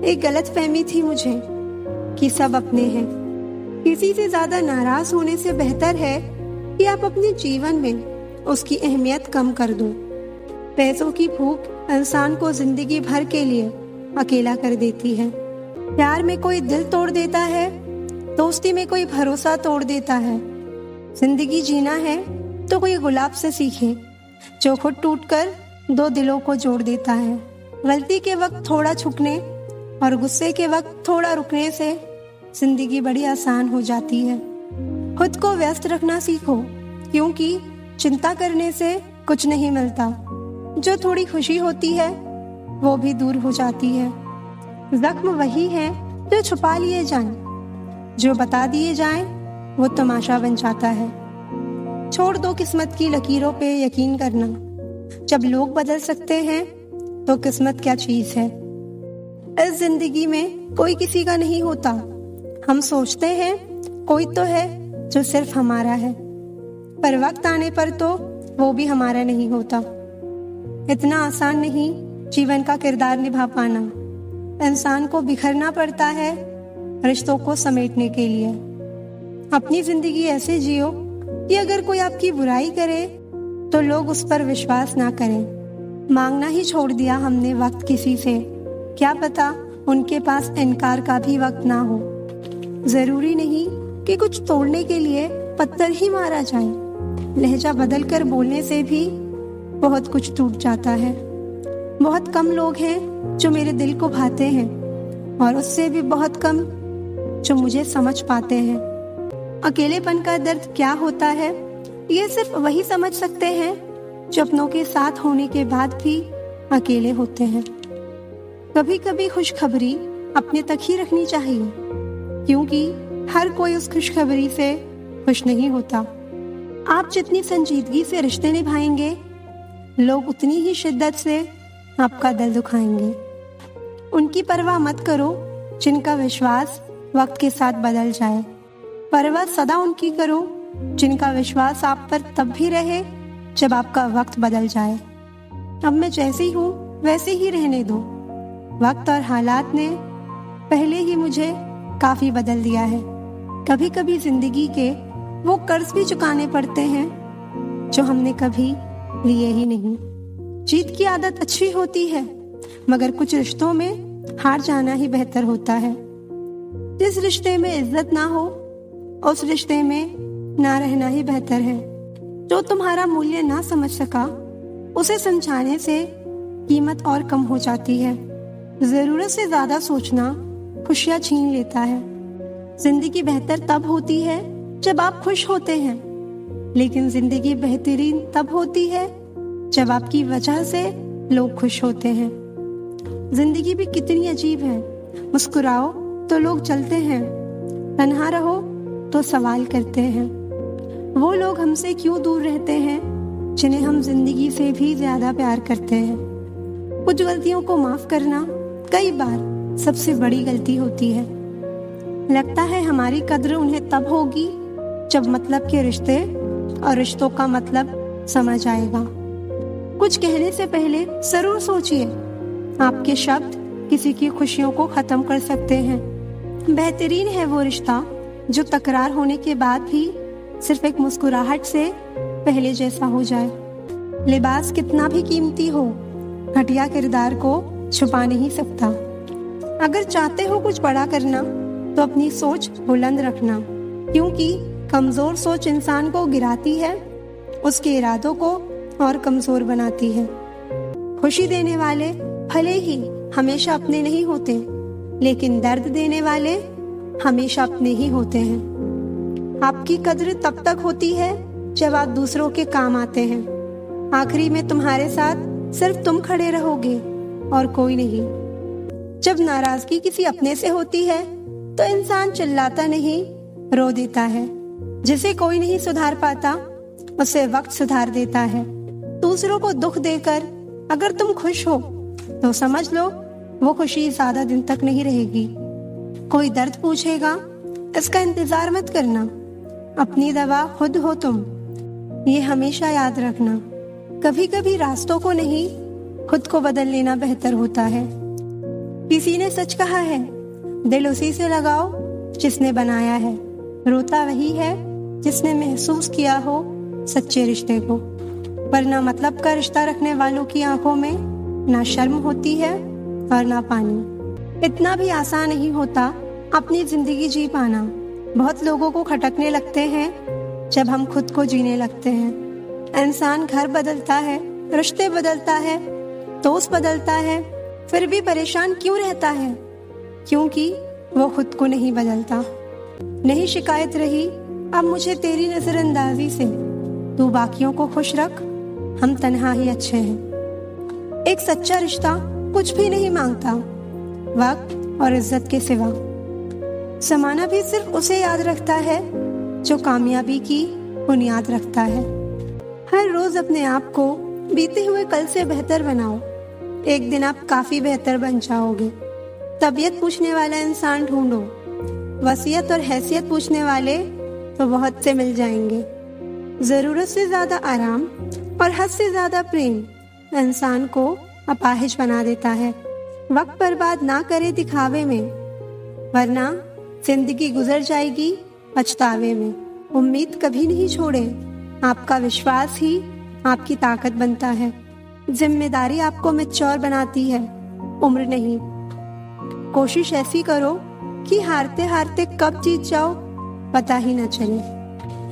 एक गलतफहमी थी मुझे कि सब अपने हैं। किसी से ज्यादा नाराज होने से बेहतर है कि आप अपने जीवन में उसकी अहमियत कम कर दो। पैसों की भूख इंसान को जिंदगी भर के लिए अकेला कर देती है। प्यार में कोई दिल तोड़ देता है, दोस्ती में कोई भरोसा तोड़ देता है। जिंदगी जीना है तो कोई गुलाब से सीखे जो खुद टूटकर दो दिलों को जोड़ देता है। गलती के वक्त थोड़ा झुकने और गुस्से के वक्त थोड़ा रुकने से जिंदगी बड़ी आसान हो जाती है। खुद को व्यस्त रखना सीखो, क्योंकि चिंता करने से कुछ नहीं मिलता। जो थोड़ी खुशी होती है वो भी दूर हो जाती है। जख्म वही है जो छुपा लिए जाएं, जो बता दिए जाएं वो तमाशा बन जाता है। छोड़ दो किस्मत की लकीरों पे यकीन करना। जब लोग बदल सकते हैं तो किस्मत क्या चीज है। इस जिंदगी में कोई किसी का नहीं होता। हम सोचते हैं कोई तो है जो सिर्फ हमारा है, पर वक्त आने पर तो वो भी हमारा नहीं होता। इतना आसान नहीं जीवन का किरदार निभा पाना। इंसान को बिखरना पड़ता है रिश्तों को समेटने के लिए। अपनी जिंदगी ऐसे जियो कि अगर कोई आपकी बुराई करे तो लोग उस पर विश्वास ना करें। मांगना ही छोड़ दिया हमने वक्त किसी से, क्या पता उनके पास इनकार का भी वक्त ना हो। जरूरी नहीं कि कुछ तोड़ने के लिए पत्थर ही मारा जाए। लहजा बदल कर बोलने से भी बहुत कुछ टूट जाता है। बहुत कम लोग हैं जो मेरे दिल को भाते हैं, और उससे भी बहुत कम जो मुझे समझ पाते हैं। अकेलेपन का दर्द क्या होता है ये सिर्फ वही समझ सकते हैं जो अपनों के साथ होने के बाद भी अकेले होते हैं। कभी कभी खुशखबरी अपने तक ही रखनी चाहिए, क्योंकि हर कोई उस खुशखबरी से खुश नहीं होता। आप जितनी संजीदगी से रिश्ते निभाएंगे, लोग उतनी ही शिद्दत से आपका दिल दुखाएंगे। उनकी परवाह मत करो जिनका विश्वास वक्त के साथ बदल जाए। परवाह सदा उनकी करो जिनका विश्वास आप पर तब भी रहे जब आपका वक्त बदल जाए। अब मैं जैसी हूँ वैसे ही रहने दो। वक्त और हालात ने पहले ही मुझे काफी बदल दिया है। कभी कभी जिंदगी के वो कर्ज भी चुकाने पड़ते हैं जो हमने कभी लिए ही नहीं। जीत की आदत अच्छी होती है, मगर कुछ रिश्तों में हार जाना ही बेहतर होता है। जिस रिश्ते में इज्जत ना हो उस रिश्ते में ना रहना ही बेहतर है। जो तुम्हारा मूल्य ना समझ सका उसे समझाने से कीमत और कम हो जाती है। जरूरत से ज्यादा सोचना खुशियां छीन लेता है। जिंदगी बेहतर तब होती है जब आप खुश होते हैं, लेकिन जिंदगी बेहतरीन तब होती है जब आपकी वजह से लोग खुश होते हैं। जिंदगी भी कितनी अजीब है। मुस्कुराओ तो लोग चलते हैं, तन्हा रहो तो सवाल करते हैं। वो लोग हमसे क्यों दूर रहते हैं जिन्हें हम जिंदगी से भी ज्यादा प्यार करते हैं। कुछ गलतियों को माफ करना कई बार सबसे बड़ी गलती होती है। लगता है हमारी कद्र उन्हें तब होगी जब मतलब के रिश्ते और रिश्तों का मतलब समझ आएगा। कुछ कहने से पहले जरूर सोचिए, आपके शब्द किसी की खुशियों को खत्म कर सकते हैं। बेहतरीन है वो रिश्ता जो तकरार होने के बाद भी सिर्फ एक मुस्कुराहट से पहले जैसा हो जाए। लिबास कितना भी कीमती हो, घटिया किरदार को छुपा नहीं सकता। अगर चाहते हो कुछ बड़ा करना तो अपनी सोच बुलंद रखना, क्योंकि कमजोर सोच इंसान को गिराती है, उसके इरादों को और कमजोर बनाती है। खुशी देने वाले भले ही हमेशा अपने नहीं होते, लेकिन दर्द देने वाले हमेशा अपने ही होते हैं। आपकी कद्र तब तक होती है जब आप दूसरों के काम आते हैं। आखिरी में तुम्हारे साथ सिर्फ तुम खड़े रहोगे और कोई नहीं। जब नाराजगी किसी अपने से होती है तो इंसान चिल्लाता नहीं, रो देता है। जिसे कोई नहीं सुधार पाता उसे वक्त सुधार देता है। दूसरों को दुख देकर अगर तुम खुश हो तो समझ लो वो खुशी ज्यादा दिन तक नहीं रहेगी। कोई दर्द पूछेगा, इसका इंतजार मत करना। अपनी दवा खुद हो तुम, ये हमेशा याद रखना। कभी कभी रास्तों को नहीं खुद को बदल लेना बेहतर होता है। किसी ने सच कहा है, दिल उसी से लगाओ जिसने बनाया है। रोता वही है जिसने महसूस किया हो सच्चे रिश्ते को। पर ना मतलब का रिश्ता रखने वालों की आंखों में ना शर्म होती है और ना पानी। इतना भी आसान नहीं होता अपनी जिंदगी जी पाना। बहुत लोगों को खटकने लगते हैं जब हम खुद को जीने लगते हैं। इंसान घर बदलता है, रिश्ते बदलता है, दोस्त बदलता है, फिर भी परेशान क्यों रहता है? क्योंकि वो खुद को नहीं बदलता। नहीं शिकायत रही अब मुझे तेरी नजरअंदाजी से। तू बाकियों को खुश रख, हम तन्हा ही अच्छे हैं। एक सच्चा रिश्ता कुछ भी नहीं मांगता वक्त और इज्जत के सिवा। ज़माना भी सिर्फ उसे याद रखता है जो कामयाबी की बुनियाद रखता है। हर रोज अपने आप को बीते हुए कल से बेहतर बनाओ। एक दिन आप काफी बेहतर बन जाओगे। तबीयत पूछने वाला इंसान ढूंढो, वसीयत और हैसियत पूछने वाले तो बहुत से मिल जाएंगे। जरूरत से ज्यादा आराम और हद से ज्यादा प्रेम इंसान को अपाहिज बना देता है। वक्त बर्बाद ना करे दिखावे में, वरना जिंदगी गुजर जाएगी पछतावे में। उम्मीद कभी नहीं छोड़े, आपका विश्वास ही आपकी ताकत बनता है। जिम्मेदारी आपको मैच्योर बनाती है, उम्र नहीं। कोशिश ऐसी करो कि हारते हारते कब जीत जाओ पता ही न चले।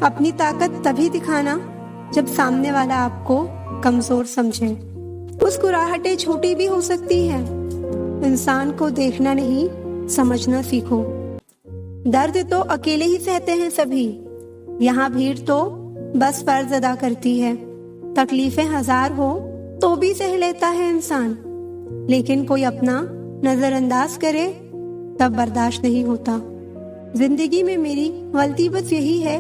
अपनी ताकत तभी दिखाना जब सामने वाला आपको कमजोर समझे। मुस्कुराहटें छोटी भी हो सकती है। इंसान को देखना नहीं समझना सीखो। दर्द तो अकेले ही सहते हैं सभी, यहाँ भीड़ तो बस फर्ज अदा करती है। तकलीफें हजार हो तो भी सह लेता है इंसान, लेकिन कोई अपना नजरअंदाज करे तब बर्दाश्त नहीं होता। जिंदगी में मेरी गलती बस यही है,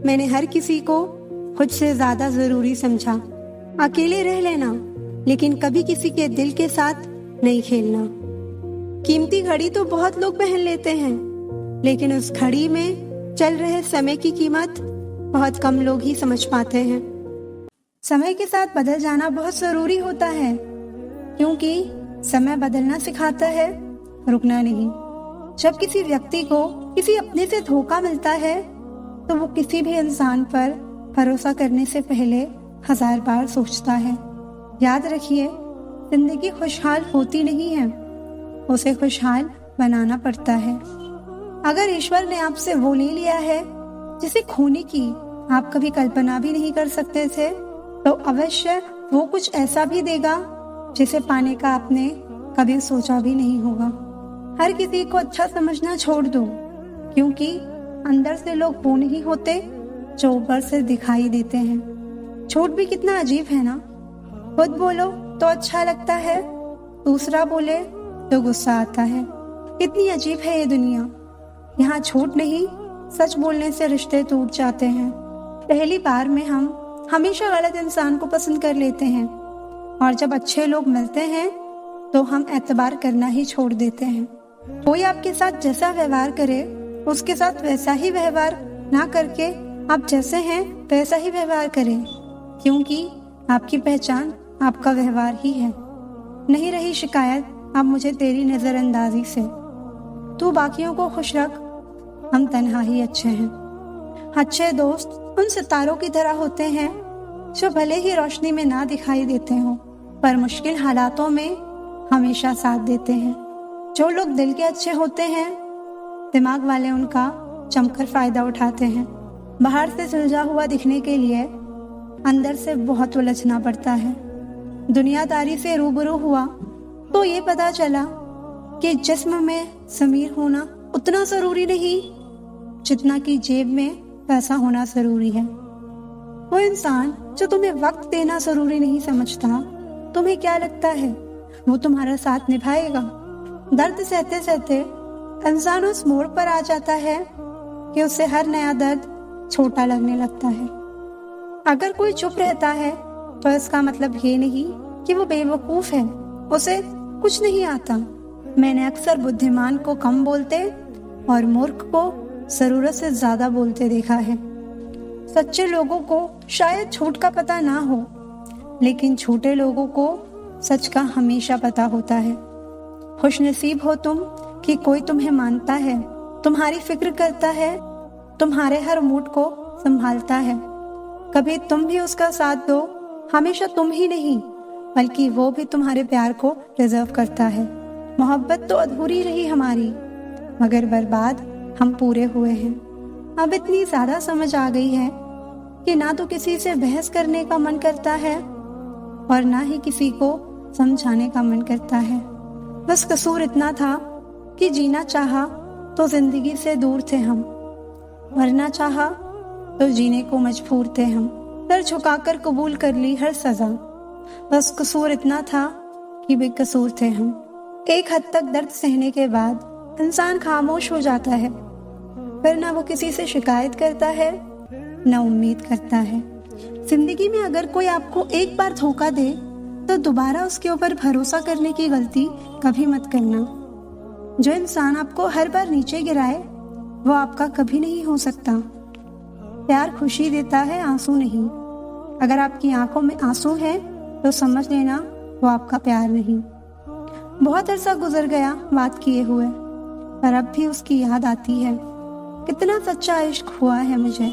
मैंने हर किसी को खुद से ज्यादा जरूरी समझा। अकेले रह लेना, लेकिन कभी किसी के दिल के साथ नहीं खेलना। कीमती घड़ी तो बहुत लोग पहन लेते हैं, लेकिन उस घड़ी में चल रहे समय की कीमत बहुत कम लोग ही समझ पाते हैं। समय के साथ बदल जाना बहुत जरूरी होता है, क्योंकि समय बदलना सिखाता है, रुकना नहीं। जब किसी व्यक्ति को किसी अपने से धोखा मिलता है तो वो किसी भी इंसान पर भरोसा करने से पहले 1000 बार सोचता है। याद रखिए, जिंदगी खुशहाल होती नहीं है, उसे खुशहाल बनाना पड़ता है। अगर ईश्वर ने आपसे वो ले लिया है जिसे खोने की आप कभी कल्पना भी नहीं कर सकते थे, तो अवश्य वो कुछ ऐसा भी देगा जिसे पाने का आपने कभी सोचा भी नहीं होगा। हर किसी को अच्छा समझना छोड़ दो, क्योंकि अंदर से लोग वो नहीं होते जो ऊपर से दिखाई देते हैं। झूठ भी कितना अजीब है ना। खुद बोलो तो अच्छा लगता है, दूसरा बोले तो गुस्सा आता है। कितनी अजीब है ये दुनिया। यहाँ झूठ नहीं, सच बोलने से रिश्ते टूट जाते हैं। पहली बार में हम हमेशा गलत इंसान को पसंद कर लेते हैं, और जब अच्छे लोग मिलते हैं तो हम एतबार करना ही छोड़ देते हैं। कोई आपके साथ जैसा व्यवहार करे, उसके साथ वैसा ही व्यवहार ना करके आप जैसे हैं वैसा ही व्यवहार करें, क्योंकि आपकी पहचान आपका व्यवहार ही है। नहीं रही शिकायत अब मुझे तेरी नजरअंदाजी से। तू बाकियों को खुश रख, हम तन्हा ही अच्छे हैं। अच्छे दोस्त उन सितारों की तरह होते हैं जो भले ही रोशनी में ना दिखाई देते हो, पर मुश्किल हालातों में हमेशा साथ देते हैं। जो लोग दिल के अच्छे होते हैं, दिमाग वाले उनका जमकर फायदा उठाते हैं। बाहर से सुलझा हुआ दिखने के लिए अंदर से बहुत उलझना पड़ता है। दुनियादारी से रूबरू हुआ तो ये पता चला कि जिस्म में ज़मीर होना उतना जरूरी नहीं जितना कि जेब में पैसा होना जरूरी है। वो इंसान जो तुम्हें वक्त देना जरूरी नहीं समझता, तुम्हें क्या लगता है वो तुम्हारा साथ निभाएगा? दर्द सहते सहते इंसान उस मोड़ पर आ जाता है कि उसे हर नया दर्द छोटा लगने लगता है। अगर कोई चुप रहता है तो इसका मतलब ये नहीं कि वो बेवकूफ है, उसे कुछ नहीं आता। मैंने अक्सर बुद्धिमान को कम बोलते और मूर्ख को जरूरत से ज्यादा बोलते देखा है। सच्चे लोगों को शायद झूठ का पता ना हो, लेकिन झूठे लोगों को सच का हमेशा पता होता है। खुशनसीब हो तुम कि कोई तुम्हें मानता है, तुम्हारी फिक्र करता है, तुम्हारे हर मूड को संभालता है। कभी तुम भी उसका साथ दो, हमेशा तुम ही नहीं बल्कि वो भी तुम्हारे प्यार को डिजर्व करता है। मोहब्बत तो अधूरी रही हमारी, मगर बर्बाद हम पूरे हुए हैं। अब इतनी ज्यादा समझ आ गई है कि ना तो किसी से बहस करने का मन करता है और ना ही किसी को समझाने का मन करता है। बस कसूर इतना था कि जीना चाहा तो जिंदगी से दूर थे हम, मरना चाहा तो जीने को मजबूर थे हम। सर झुकाकर कबूल कर ली हर सजा, बस कसूर इतना था कि बेकसूर थे हम। एक हद तक दर्द सहने के बाद इंसान खामोश हो जाता है, फिर ना वो किसी से शिकायत करता है ना उम्मीद करता है। जिंदगी में अगर कोई आपको एक बार धोखा दे तो दोबारा उसके ऊपर भरोसा करने की गलती कभी मत करना। जो इंसान आपको हर बार नीचे गिराए वो आपका कभी नहीं हो सकता। प्यार खुशी देता है, आंसू नहीं। अगर आपकी आंखों में आंसू है तो समझ लेना वो आपका प्यार नहीं। बहुत अरसा गुजर गया बात किए हुए, पर अब भी उसकी याद आती है। कितना सच्चा इश्क हुआ है मुझे।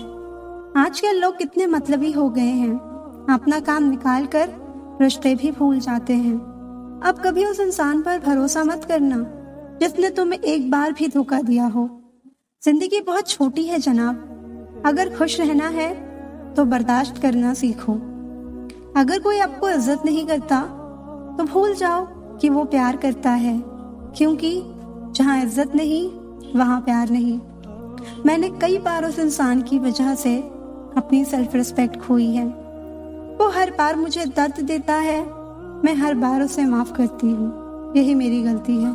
आजकल लोग कितने मतलबी हो गए हैं, अपना काम निकाल कर रिश्ते भी भूल जाते हैं। अब कभी उस इंसान पर भरोसा मत करना जिसने तुम्हें एक बार भी धोखा दिया हो। जिंदगी बहुत छोटी है जनाब, अगर खुश रहना है तो बर्दाश्त करना सीखो। अगर कोई आपको इज्जत नहीं करता तो भूल जाओ कि वो प्यार करता है, क्योंकि जहाँ इज्जत नहीं वहाँ प्यार नहीं। मैंने कई बार उस इंसान की वजह से अपनी सेल्फ रिस्पेक्ट खोई है। वो हर बार मुझे दर्द देता है, मैं हर बार उसे माफ करती हूँ। यही मेरी गलती है।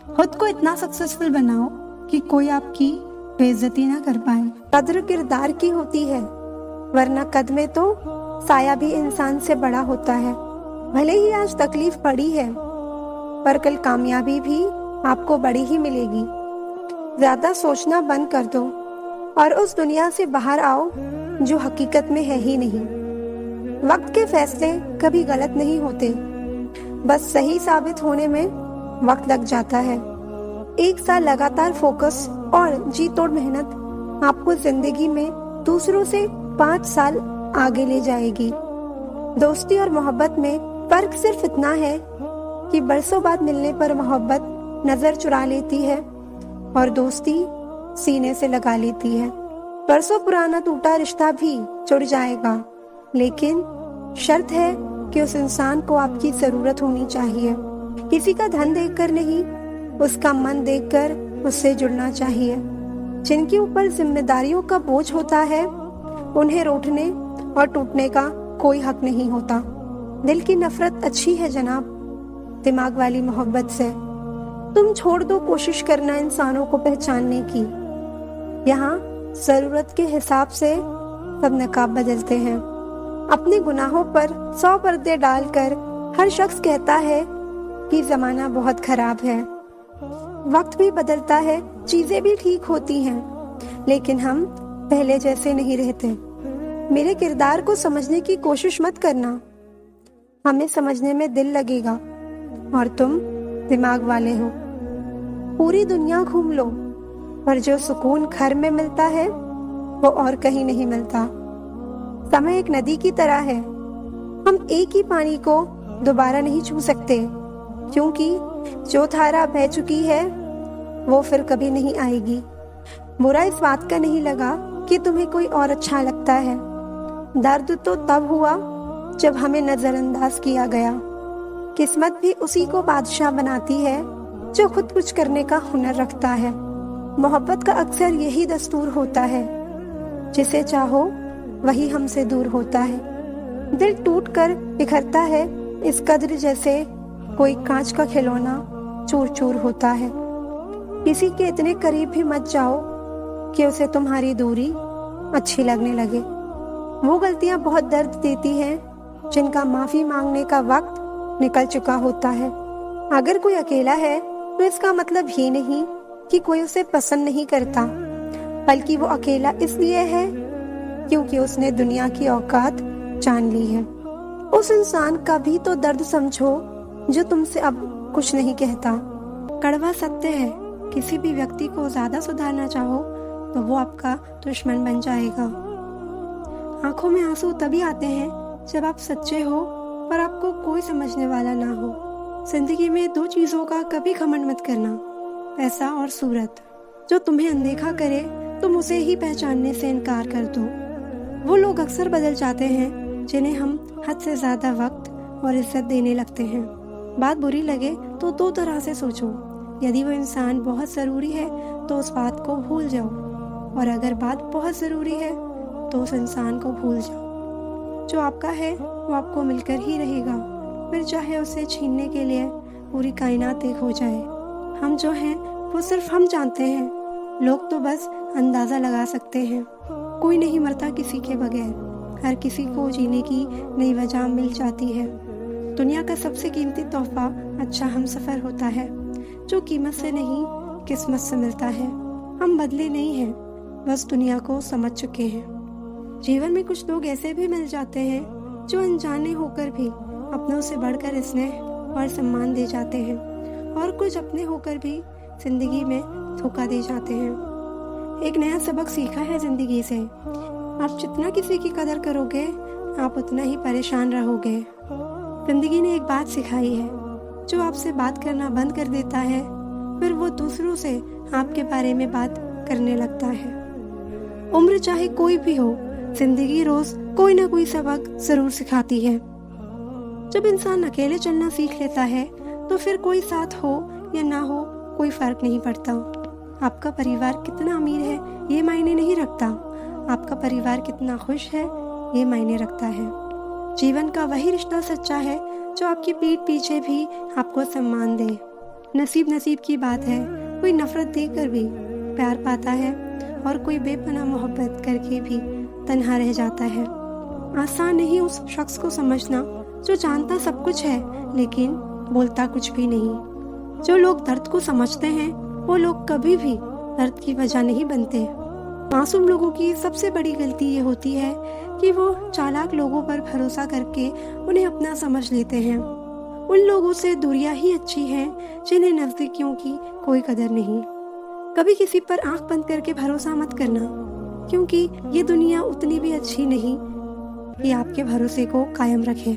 खुद को इतना सक्सेसफुल बनाओ कि कोई आपकी बेइज्जती ना कर पाए। कद्र किरदार की होती है, वरना कद में तो साया भी इंसान से बड़ा होता है। भले ही आज तकलीफ बड़ी है, पर कल कामयाबी भी आपको बड़ी ही मिलेगी। ज्यादा सोचना बंद कर दो और उस दुनिया से बाहर आओ जो हकीकत में है ही नहीं। वक्त के फैसले कभी गलत नहीं होते, बस सही साबित होने में वक्त लग जाता है। एक साल लगातार फोकस और जी तोड़ मेहनत आपको जिंदगी में दूसरों से 5 साल आगे ले जाएगी। दोस्ती और मोहब्बत में फर्क सिर्फ इतना है कि बरसों बाद मिलने पर मोहब्बत नजर चुरा लेती है और दोस्ती सीने से लगा लेती है। बरसों पुराना टूटा रिश्ता भी जुड़ जाएगा, लेकिन शर्त है कि उस इंसान को आपकी जरूरत होनी चाहिए। किसी का धन देखकर नहीं, उसका मन देखकर उससे जुड़ना चाहिए। जिनके ऊपर जिम्मेदारियों का बोझ होता है उन्हें रूठने और टूटने का कोई हक नहीं होता। दिल की नफरत अच्छी है जनाब, दिमाग वाली मोहब्बत से। तुम छोड़ दो कोशिश करना इंसानों को पहचानने की। यहाँ जरूरत के हिसाब से सब नकाब बदलते हैं। अपने गुनाहों पर 100 पर्दे डालकर हर शख्स कहता है कि जमाना बहुत खराब है। वक्त भी बदलता है, चीजें भी ठीक होती हैं, लेकिन हम पहले जैसे नहीं रहते। मेरे किरदार को समझने की कोशिश मत करना, हमें समझने में दिल लगेगा और तुम दिमाग वाले हो। पूरी दुनिया घूम लो, पर जो सुकून घर में मिलता है वो और कहीं नहीं मिलता। समय एक नदी की तरह है, हम एक ही पानी को दोबारा नहीं छू सकते, क्योंकि जो धारा बह चुकी है वो फिर कभी नहीं आएगी। बुरा इस बात का नहीं लगा कि तुम्हें कोई और अच्छा लगता है। दर्द तो तब हुआ जब हमें नजरअंदाज किया गया। किस्मत भी उसी को बादशाह बनाती है जो खुद कुछ करने का हुनर रखता है। मोहब्बत का अक्सर यही दस्तूर होता है, जिसे चाहो वही हमसे दूर होता है। दिल टूट कर बिखरता है इस कद्र जैसे कोई कांच का खिलौना चूर चूर होता है। किसी के इतने करीब भी मत जाओ कि उसे तुम्हारी दूरी अच्छी लगने लगे। वो गलतियां बहुत दर्द देती हैं जिनका माफी मांगने का वक्त निकल चुका होता है। अगर कोई अकेला है तो इसका मतलब ये नहीं कि कोई उसे पसंद नहीं करता, बल्कि वो अकेला इसलिए है क्योंकि उसने दुनिया की औकात जान ली है। उस इंसान का भी तो दर्द समझो जो तुमसे अब कुछ नहीं कहता। कड़वा सत्य है, किसी भी व्यक्ति को ज्यादा सुधारना चाहो तो वो आपका दुश्मन बन जाएगा। आंखों में आंसू तभी आते हैं जब आप सच्चे हो पर आपको कोई समझने वाला ना हो। जिंदगी में दो चीजों का कभी घमंड मत करना, पैसा और सूरत। जो तुम्हें अनदेखा करे तुम उसे ही पहचानने से इनकार कर दो। वो लोग अक्सर बदल जाते हैं जिन्हें हम हद से ज्यादा वक्त और इज्जत देने लगते हैं। बात बुरी लगे तो दो तरह से सोचो। यदि वो इंसान बहुत जरूरी है तो उस बात को भूल जाओ, और अगर बात बहुत जरूरी है तो उस इंसान को भूल जाओ। जो आपका है वो आपको मिलकर ही रहेगा, फिर चाहे उसे छीनने के लिए पूरी कायनात एक हो जाए। हम जो हैं वो सिर्फ हम जानते हैं, लोग तो बस अंदाजा लगा सकते हैं। कोई नहीं मरता किसी के बगैर, हर किसी को जीने की नई वजह मिल जाती है। दुनिया का सबसे कीमती तोहफा अच्छा हमसफर होता है, जो कीमत से नहीं किस्मत से मिलता है। हम बदले नहीं हैं, बस दुनिया को समझ चुके हैं। जीवन में कुछ लोग ऐसे भी मिल जाते हैं जो अनजाने होकर भी अपनों से बढ़कर स्नेह और सम्मान दे जाते हैं, और कुछ अपने होकर भी जिंदगी में धोखा दे जाते हैं। एक नया सबक सीखा है जिंदगी से, आप जितना किसी की कदर करोगे आप उतना ही परेशान रहोगे। जिंदगी ने एक बात सिखाई है, जो आपसे बात करना बंद कर देता है फिर वो दूसरों से आपके बारे में बात करने लगता है। उम्र चाहे कोई भी हो, जिंदगी रोज कोई ना कोई सबक जरूर सिखाती है। जब इंसान अकेले चलना सीख लेता है तो फिर कोई साथ हो या ना हो कोई फर्क नहीं पड़ता। आपका परिवार कितना अमीर है ये मायने नहीं रखता, आपका परिवार कितना खुश है ये मायने रखता है। जीवन का वही रिश्ता सच्चा है जो आपकी पीठ पीछे भी आपको सम्मान दे। नसीब की बात है, कोई नफरत देकर भी प्यार पाता है और कोई बेपनाह मोहब्बत करके भी तन्हा रह जाता है। आसान नहीं उस शख्स को समझना जो जानता सब कुछ है लेकिन बोलता कुछ भी नहीं। जो लोग दर्द को समझते हैं वो लोग कभी भी दर्द की वजह नहीं बनते। मासूम लोगों की सबसे बड़ी गलती ये होती है कि वो चालाक लोगों पर भरोसा करके उन्हें अपना समझ लेते हैं। उन लोगों से दूरियां ही अच्छी हैं जिन्हें नजदीकियों की कोई कदर नहीं। कभी किसी पर आंख बंद करके भरोसा मत करना, क्योंकि ये दुनिया उतनी भी अच्छी नहीं कि आपके भरोसे को कायम रखे।